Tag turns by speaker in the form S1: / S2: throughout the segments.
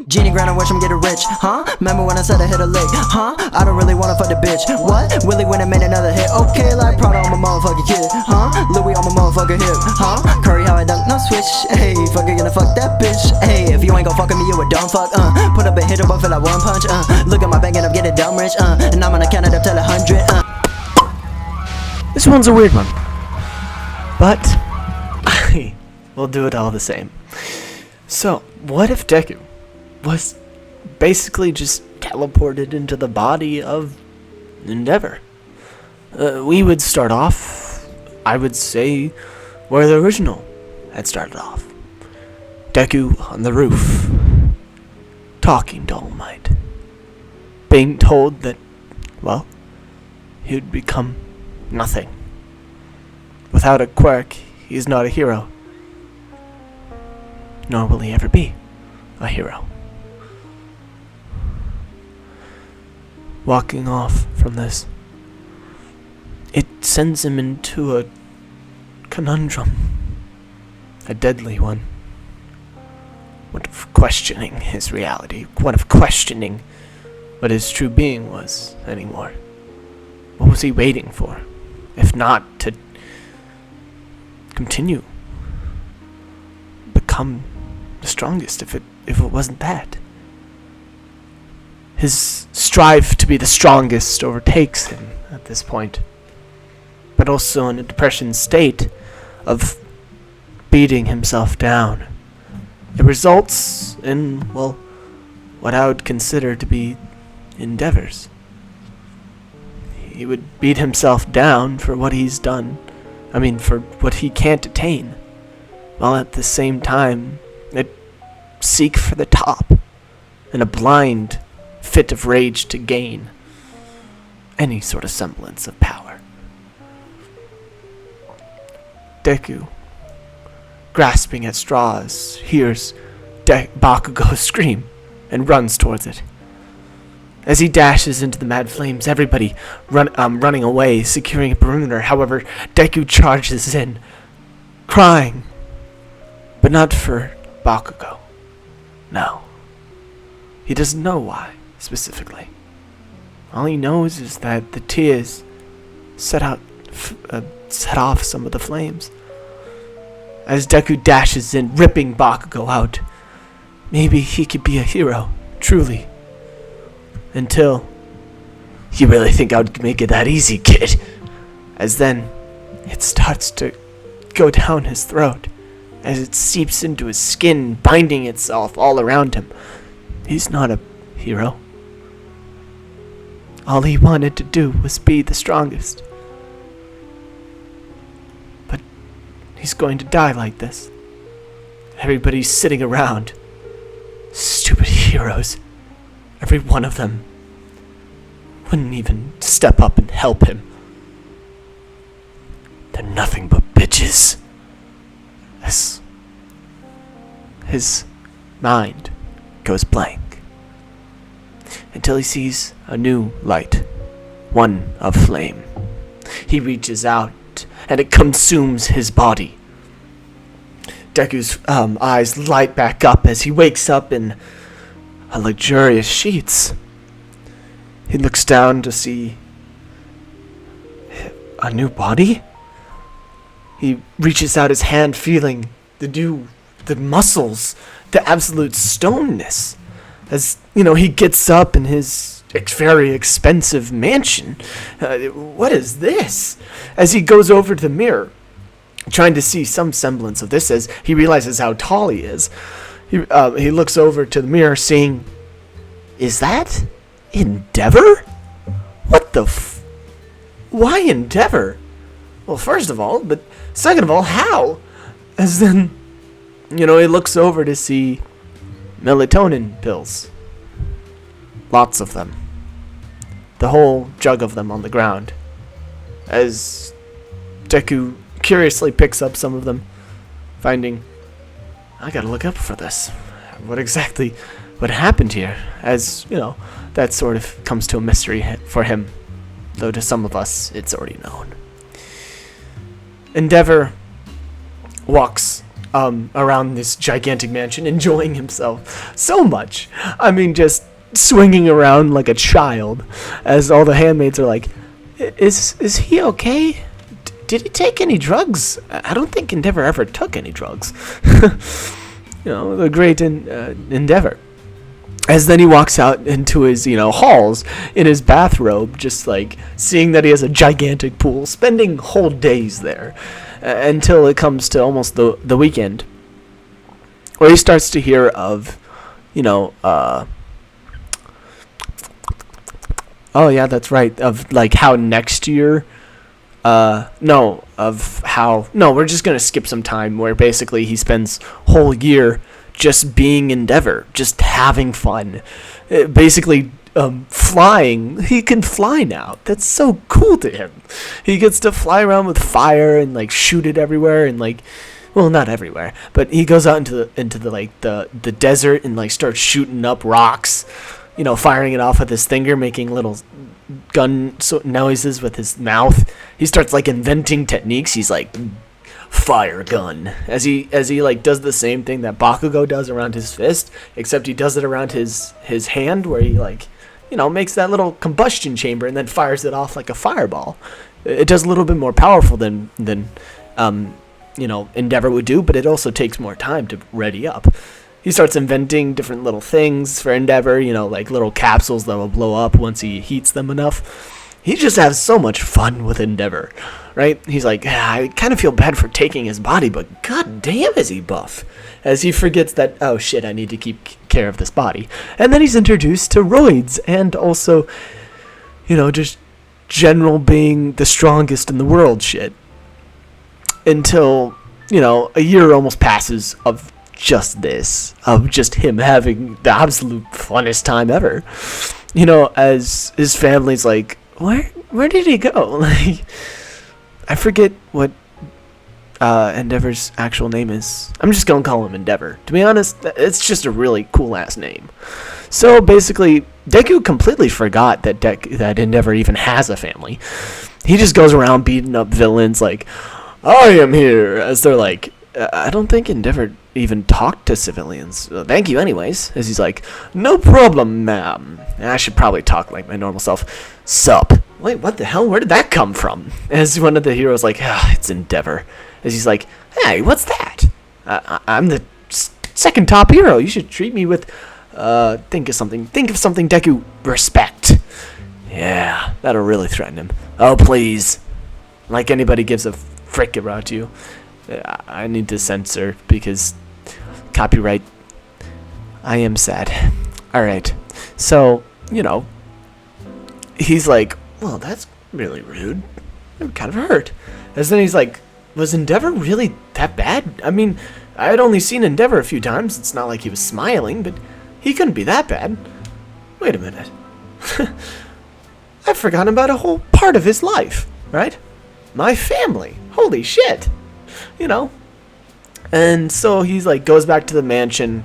S1: Genie grind and watch him get rich, huh? Remember when I said I hit a lick, huh? I don't really wanna fuck the bitch, what? Willie went and made another hit, okay, like Prada on my motherfucking kid, huh? Louis on my motherfucking hip, huh? Curry how I dunk, no switch, hey, fucking gonna fuck that bitch, hey, if you ain't gon' fuck with me, you a dumb fuck, put up a hit but feel like one punch, look at my bank and I'm getting dumb rich, and I'm gonna count it up till 100,
S2: This one's a weird one, but I will do it all the same. So, what if Deku was basically just teleported into the body of Endevor? We would start off, I would say, where the original had started off. Deku on the roof, talking to All Might, being told that, well, he would become nothing. Without a quirk, he is not a hero. Nor will he ever be a hero. Walking off from this, it sends him into a conundrum. A deadly one. One of questioning his reality. One of questioning what his true being was anymore. What was he waiting for? If not to continue, become the strongest, if it wasn't that. His strive to be the strongest overtakes him at this point, but also in a depression state of beating himself down. It results in, well, what I would consider to be endeavors. He would beat himself down for what he's done. For what he can't attain. While at the same time, seek for the top. In a blind fit of rage to gain any sort of semblance of power. Deku, grasping at straws, hears Bakugo scream and runs towards it. As he dashes into the mad flames, everybody running away, securing a perimeter. However, Deku charges in, crying, but not for Bakugo. No. He doesn't know why, specifically. All he knows is that the tears set off some of the flames. As Deku dashes in, ripping Bakugo out, maybe he could be a hero, truly. Until, you really think I would make it that easy, kid? As then, it starts to go down his throat, as it seeps into his skin, binding itself all around him. He's not a hero. All he wanted to do was be the strongest. But he's going to die like this. Everybody's sitting around. Stupid heroes. Every one of them wouldn't even step up and help him. They're nothing but bitches. As his mind goes blank. Until he sees a new light. One of flame. He reaches out and it consumes his body. Deku's eyes light back up as he wakes up in a luxurious sheets. He looks down to see a new body. He reaches out his hand, feeling the muscles, the absolute stoneness. As, he gets up in his very expensive mansion. What is this? As he goes over to the mirror, trying to see some semblance of this, as he realizes how tall he is. He looks over to the mirror, seeing, is that Endevor? What the why Endevor? Well, first of all, but second of all, how? As then, he looks over to see melatonin pills. Lots of them. The whole jug of them on the ground. As Deku curiously picks up some of them, finding, I gotta look up for this. What happened here? As, that sort of comes to a mystery for him. Though to some of us, it's already known. Endevor walks around this gigantic mansion, enjoying himself so much. I mean, just swinging around like a child, as all the handmaids are like, "Is he okay? Did he take any drugs? I don't think Endevor ever took any drugs." The great Endevor. As then he walks out into his, halls in his bathrobe, just like seeing that he has a gigantic pool, spending whole days there until it comes to almost the weekend, where he starts to hear of, oh yeah, that's right, of like how next year, we're just gonna skip some time where basically he spends whole year just being Endevor, just having fun, basically flying. He can fly now. That's so cool to him. He gets to fly around with fire and like shoot it everywhere and like, well, not everywhere, but he goes out into the desert and like starts shooting up rocks, firing it off with his finger, making little gun noises with his mouth. He starts like inventing techniques. He's like, fire gun, as he like does the same thing that Bakugo does around his fist, except he does it around his hand, where he like makes that little combustion chamber and then fires it off like a fireball. It does a little bit more powerful than Endevor would do, but it also takes more time to ready up. He starts inventing different little things for Endevor, like little capsules that will blow up once he heats them enough. He just has so much fun with Endevor, right? He's like, I kind of feel bad for taking his body, but god damn is he buff. As he forgets that, oh shit, I need to keep care of this body. And then he's introduced to roids and also, just general being the strongest in the world shit. Until, a year almost passes of just this, of just him having the absolute funnest time ever. As his family's like, where did he go? Like, I forget what Endevor's actual name is. I'm just gonna call him Endevor. To be honest, it's just a really cool ass name. So basically, Deku completely forgot that Endevor even has a family. He just goes around beating up villains like, I am here, as they're like, I don't think Endevor even talked to civilians. Thank you anyways. As he's like, no problem, ma'am. I should probably talk like my normal self. Sup? Wait, what the hell? Where did that come from? As one of the heroes like, it's Endevor. As he's like, hey, what's that? I'm the second top hero. You should treat me with, think of something, Deku, respect. Yeah, that'll really threaten him. Oh, please. Like anybody gives a frick about you. I need to censor because copyright. I am sad. Alright. So, he's like, well, that's really rude. I'm kind of hurt. As then he's like, was Endevor really that bad? I mean, I had only seen Endevor a few times. It's not like he was smiling, but he couldn't be that bad. Wait a minute. I've forgotten about a whole part of his life, right? My family. Holy shit. And so he's like, goes back to the mansion.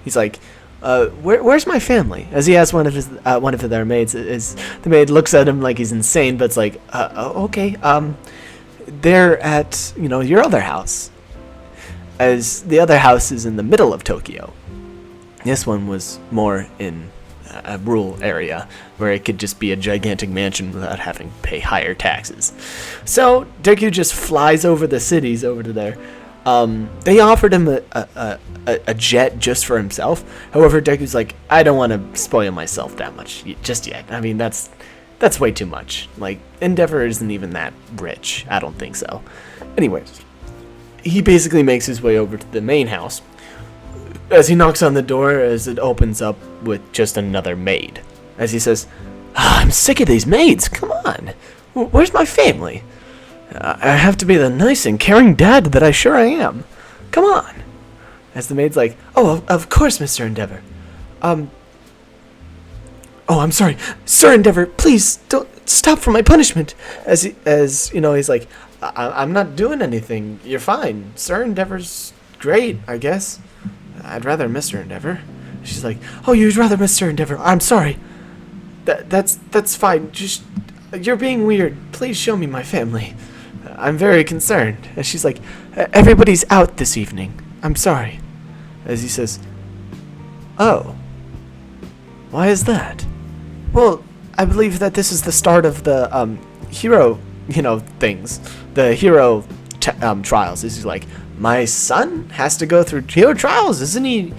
S2: He's like, where's my family? As he asks one of their maids. The maid looks at him like he's insane, but it's like, okay, they're at, your other house. As the other house is in the middle of Tokyo. This one was more in a rural area where it could just be a gigantic mansion without having to pay higher taxes. So Deku just flies over the cities over to there. They offered him a jet just for himself. However, Deku's like, I don't want to spoil myself that much just yet. I mean, that's way too much. Like, Endevor isn't even that rich. I don't think so. Anyways, he basically makes his way over to the main house. As he knocks on the door, as it opens up with just another maid. As he says, I'm sick of these maids. Come on. Where's my family? I have to be the nice and caring dad that I sure I am. Come on. As the maid's like, oh, of course, Mr. Endevor. Oh, I'm sorry. Sir Endevor, please, don't stop for my punishment. As he's like, I'm not doing anything. You're fine. Sir Endevor's great, I guess. I'd rather Mr. Endevor. She's like, oh, you'd rather Mr. Endevor. I'm sorry. That's fine. Just, you're being weird. Please show me my family. I'm very concerned. And she's like, everybody's out this evening. I'm sorry. As he says, oh, why is that? Well, I believe that this is the start of the hero, things. The hero trials. He's like, my son has to go through hero trials, isn't he?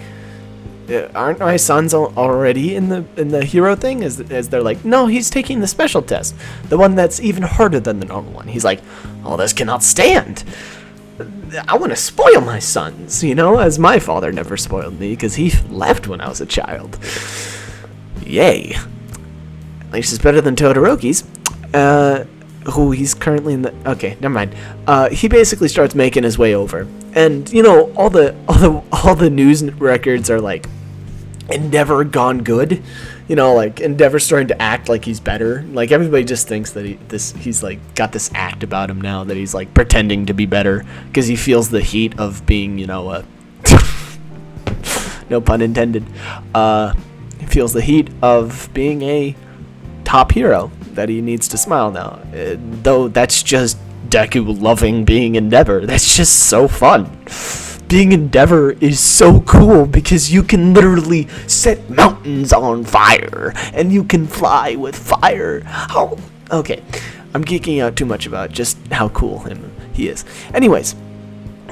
S2: Aren't my sons already in the hero thing? As they're like, no, he's taking the special test, the one that's even harder than the normal one. He's like, oh, this cannot stand. I want to spoil my sons, as my father never spoiled me because he left when I was a child. Yay. At least it's better than Todoroki's. Who he's currently in the... Okay, never mind. He basically starts making his way over. And, all the news records are like, Endevor gone good. Like, Endeavor's starting to act like he's better. Like, everybody just thinks that he's like, got this act about him now that he's, like, pretending to be better. Because he feels the heat of being, no pun intended. He feels the heat of being a top hero. That he needs to smile now. Though that's just Deku loving being Endevor. That's just so fun. Being Endevor is so cool because you can literally set mountains on fire and you can fly with fire. How? Okay, I'm geeking out too much about just how cool he is. Anyways,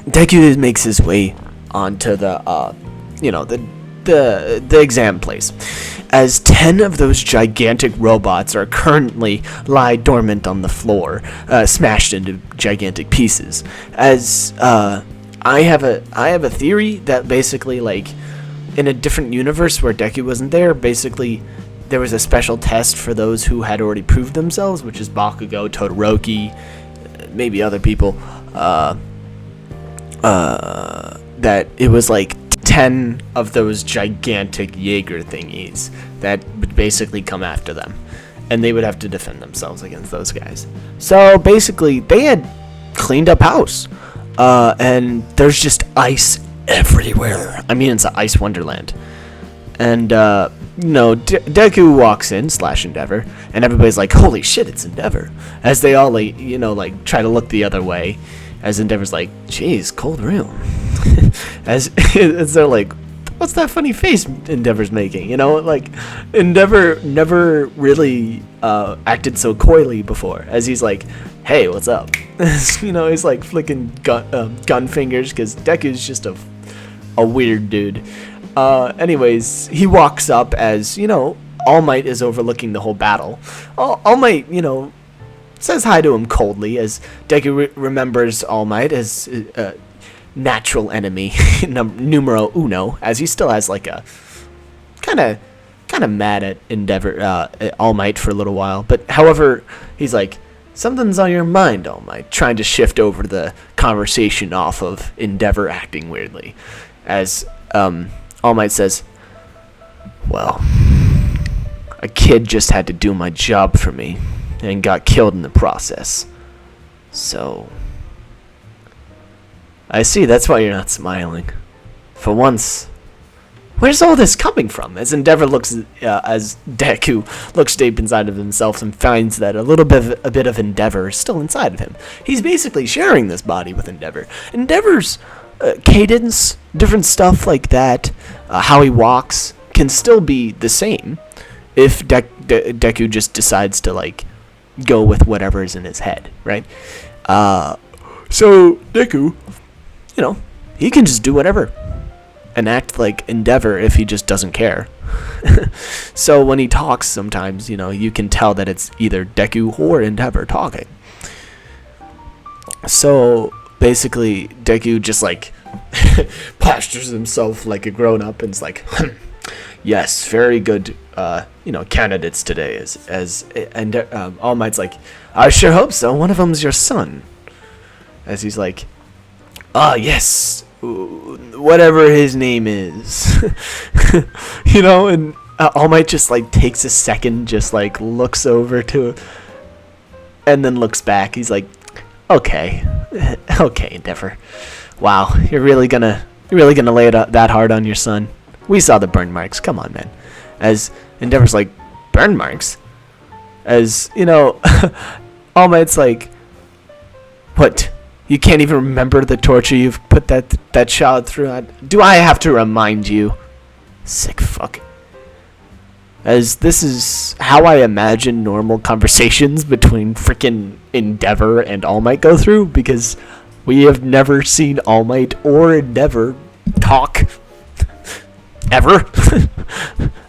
S2: Deku makes his way onto the the exam place, as 10 of those gigantic robots are currently lie dormant on the floor, smashed into gigantic pieces. As I have a theory that basically, like, in a different universe where Deku wasn't there, basically there was a special test for those who had already proved themselves, which is Bakugo, Todoroki, maybe other people. That it was like 10 of those gigantic Jaeger thingies that would basically come after them, and they would have to defend themselves against those guys. So basically they had cleaned up house, and there's just ice everywhere. I mean, it's an ice wonderland. And Deku walks in / Endevor, and everybody's like, holy shit, it's Endevor, as they all like try to look the other way, as Endeavor's like, geez, cold room. as they're like, what's that funny face Endeavor's making? Like, Endevor never really acted so coyly before, as he's like, hey, what's up? He's like flicking gun fingers, because Deku's just a weird dude. Anyways, he walks up as, All Might is overlooking the whole battle. All Might, says hi to him coldly, as Deku remembers All Might as natural enemy numero uno, as he still has like a kind of mad at Endevor, All Might for a little while. But however, he's like, something's on your mind, All Might, trying to shift over the conversation off of Endevor acting weirdly, as All Might says, well, a kid just had to do my job for me and got killed in the process. So I see, that's why you're not smiling. For once, where's all this coming from? As Deku looks deep inside of himself and finds that a bit of Endevor is still inside of him. He's basically sharing this body with Endevor. Endevor's cadence, different stuff like that, how he walks, can still be the same if Deku just decides to, like, go with whatever's in his head, right? So Deku, he can just do whatever and act like Endevor if he just doesn't care. So when he talks sometimes, you can tell that it's either Deku or Endevor talking. So basically Deku just like postures himself like a grown-up and is like, yes, very good candidates today, and All Might's like, I sure hope so, one of them's your son, as he's like, yes, whatever his name is. And All Might just like takes a second, just like looks over to, and then looks back. He's like, okay, Endevor. Wow, you're really gonna lay it that hard on your son. We saw the burn marks. Come on, man. As Endeavor's like, burn marks? As, All Might's like, what? You can't even remember the torture you've put that child through. Do I have to remind you? Sick fuck. As this is how I imagine normal conversations between frickin' Endevor and All Might go through, because we have never seen All Might or Endevor talk. Ever.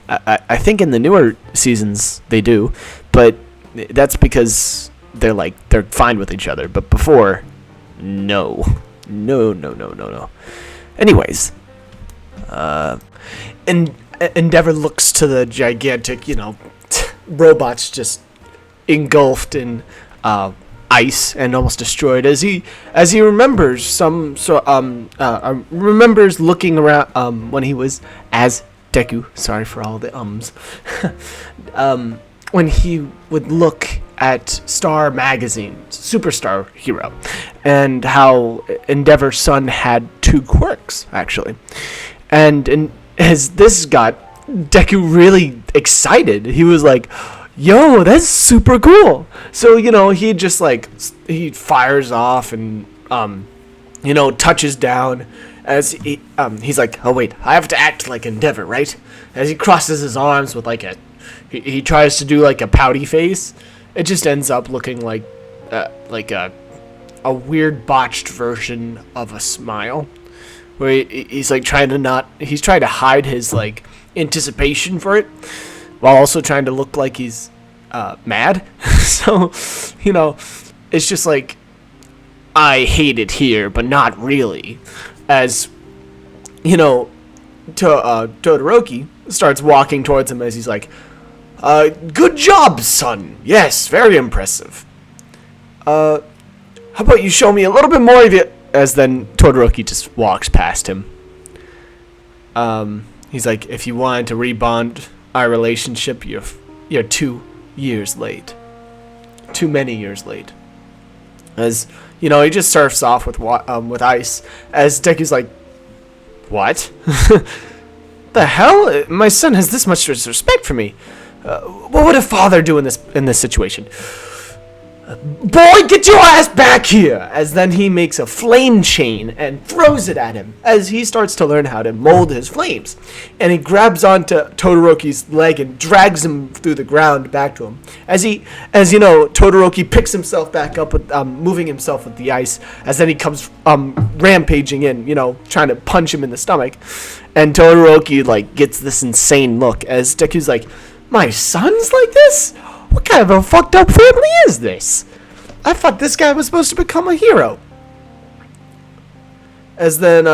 S2: I think in the newer seasons they do, but that's because they're fine with each other. But before, no. Anyways, and Endevor looks to the gigantic, robots just engulfed in ice and almost destroyed as he remembers remembers looking around when he was as Deku. Sorry for all the ums. When he would look at Star Magazine, Superstar Hero, and how Endeavor's son had 2 quirks actually, and as this got Deku really excited, he was like, yo, that's super cool. So, he just he fires off and, touches down as he's like, oh wait, I have to act like Endevor, right? As he crosses his arms with he tries to do a pouty face. It just ends up looking like a weird botched version of a smile. Where he's trying to hide his anticipation for it, while also trying to look like he's mad. So, it's just I hate it here, but not really. As Todoroki starts walking towards him as he's like, good job, son. Yes, very impressive. How about you show me a little bit more of it? As then Todoroki just walks past him. He's like, if you wanted to rebond our relationship, you're 2 years late. Too many years late. As he just surfs off with ice. As Deku's like, what? The hell? My son has this much respect for me. What would a father do in this situation? Boy, get your ass back here! As then he makes a flame chain and throws it at him as he starts to learn how to mold his flames. And he grabs onto Todoroki's leg and drags him through the ground back to him. As Todoroki picks himself back up with moving himself with the ice, as then he comes rampaging in, trying to punch him in the stomach. And Todoroki gets this insane look as Deku's like, my son's like this? What kind of a fucked up family is this? I thought this guy was supposed to become a hero. As then,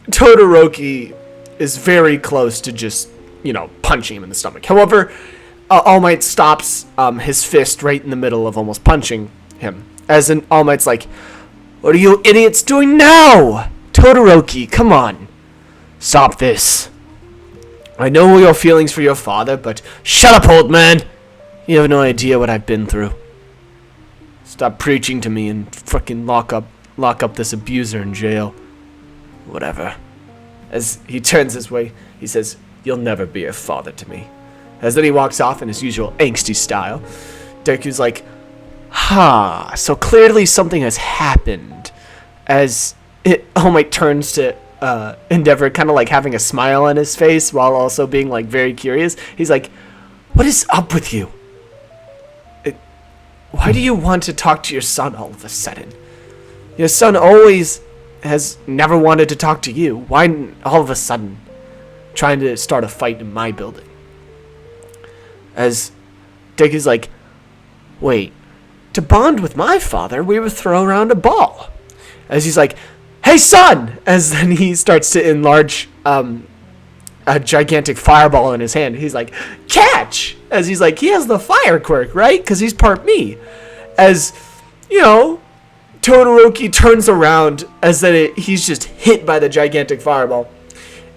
S2: Todoroki is very close to just, punching him in the stomach. However, All Might stops his fist right in the middle of almost punching him. As in, All Might's like, what are you idiots doing now? Todoroki, come on. Stop this. I know your feelings for your father, but shut up, old man. You have no idea what I've been through. Stop preaching to me and frickin' lock up this abuser in jail. Whatever. As he turns his way, he says, you'll never be a father to me. As then he walks off in his usual angsty style. Deku's like, so clearly something has happened. As All Might turns to Endevor, kind of having a smile on his face while also being very curious. He's like, what is up with you? Why do you want to talk to your son all of a sudden? Your son always has never wanted to talk to you. Why all of a sudden trying to start a fight in my building? As Deku's like, wait, to bond with my father, we would throw around a ball. As he's like, hey son! As then he starts to enlarge a gigantic fireball in his hand. He's like, catch! As he's like, he has the fire quirk, right? Because he's part me. As, Todoroki turns around as then he's just hit by the gigantic fireball.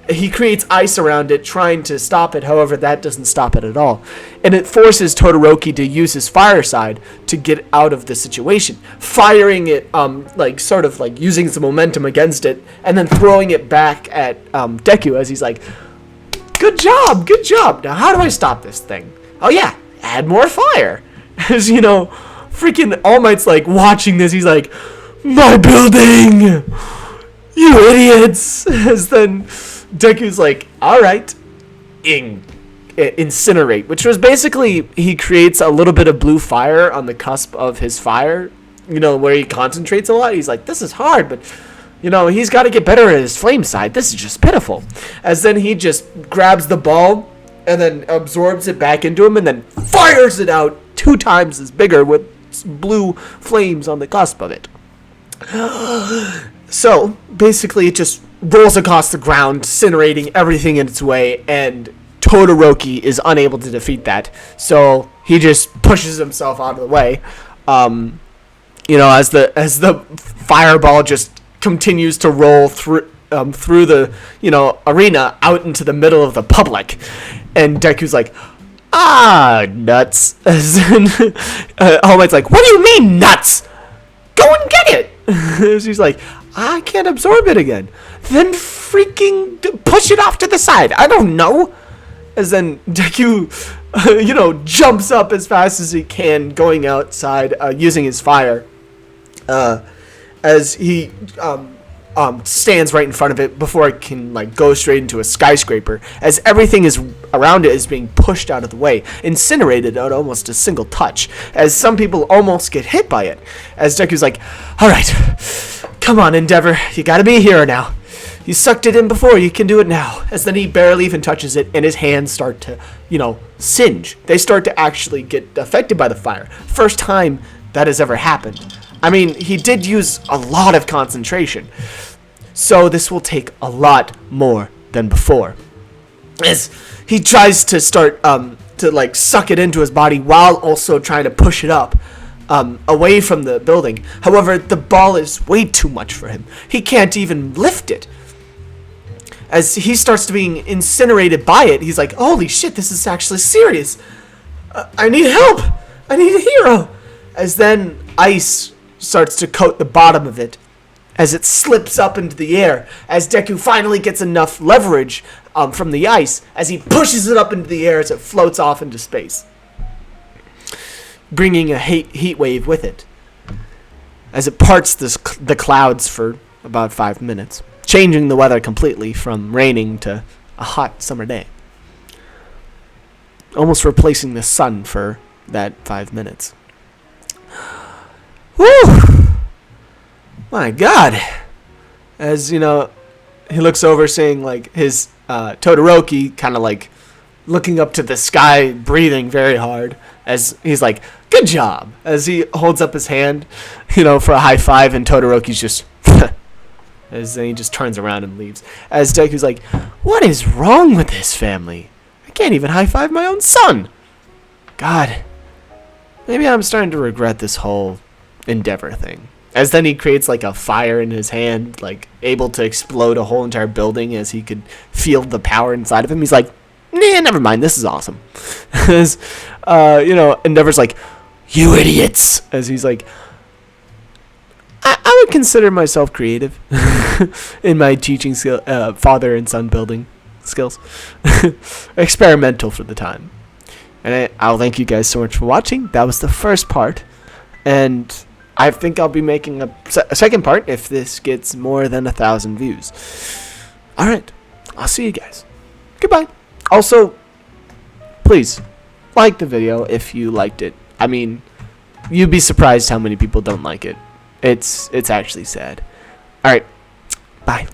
S2: He creates ice around it, trying to stop it. However, that doesn't stop it at all. And it forces Todoroki to use his fire side to get out of the situation. Firing it, using some momentum against it, and then throwing it back at Deku as he's like, good job, good job. Now, how do I stop this thing? Oh, yeah, add more fire. As, freaking All Might's watching this. He's like, My building! You idiots! As then Deku's like, alright, incinerate, which was basically he creates a little bit of blue fire on the cusp of his fire, where he concentrates a lot. He's like, this is hard, but he's got to get better at his flame side. This is just pitiful. As then he just grabs the ball and then absorbs it back into him and then fires it out 2 times as bigger with blue flames on the cusp of it. So basically it just rolls across the ground, incinerating everything in its way, and Todoroki is unable to defeat that. So he just pushes himself out of the way. As the fireball just continues to roll through the arena out into the middle of the public, and Deku's like, nuts. As in, All Might's like, what do you mean nuts? Go and get it. She's like, I can't absorb it again. Then freaking push it off to the side. I don't know. As then Deku, jumps up as fast as he can, going outside, using his fire. As he stands right in front of it before it can go straight into a skyscraper, as everything is around it is being pushed out of the way, incinerated at almost a single touch, as some people almost get hit by it. As Deku's like, alright, come on Endevor, you gotta be a hero now. You sucked it in before, you can do it now. As then he barely even touches it, and his hands start to, singe. They start to actually get affected by the fire. First time that has ever happened. I mean, he did use a lot of concentration, so this will take a lot more than before. As he tries to start to suck it into his body while also trying to push it up away from the building. However, the ball is way too much for him. He can't even lift it. As he starts to being incinerated by it, he's like, holy shit, this is actually serious. I need help. I need a hero. As then ice starts to coat the bottom of it as it slips up into the air, as Deku finally gets enough leverage from the ice as he pushes it up into the air as it floats off into space, bringing a heat wave with it as it parts the clouds for about 5 minutes, changing the weather completely from raining to a hot summer day, almost replacing the sun for that 5 minutes. Woo! My God! As he looks over, seeing his Todoroki kind of looking up to the sky, breathing very hard. As he's like, "Good job!" As he holds up his hand, for a high five, and Todoroki's just, as then he just turns around and leaves. As Deku's like, "What is wrong with this family? I can't even high five my own son." God, maybe I'm starting to regret this whole Endevor thing. As then he creates a fire in his hand, able to explode a whole entire building as he could feel the power inside of him. He's like, nah, never mind, this is awesome. As Endeavor's like, you idiots. As he's like, I would consider myself creative in my teaching skill, father and son building skills. Experimental for the time. And I'll thank you guys so much for watching. That was the first part, and I think I'll be making a second part if this gets more than 1,000 views. Alright, I'll see you guys. Goodbye. Also, please, like the video if you liked it. I mean, you'd be surprised how many people don't like it. It's actually sad. Alright, bye.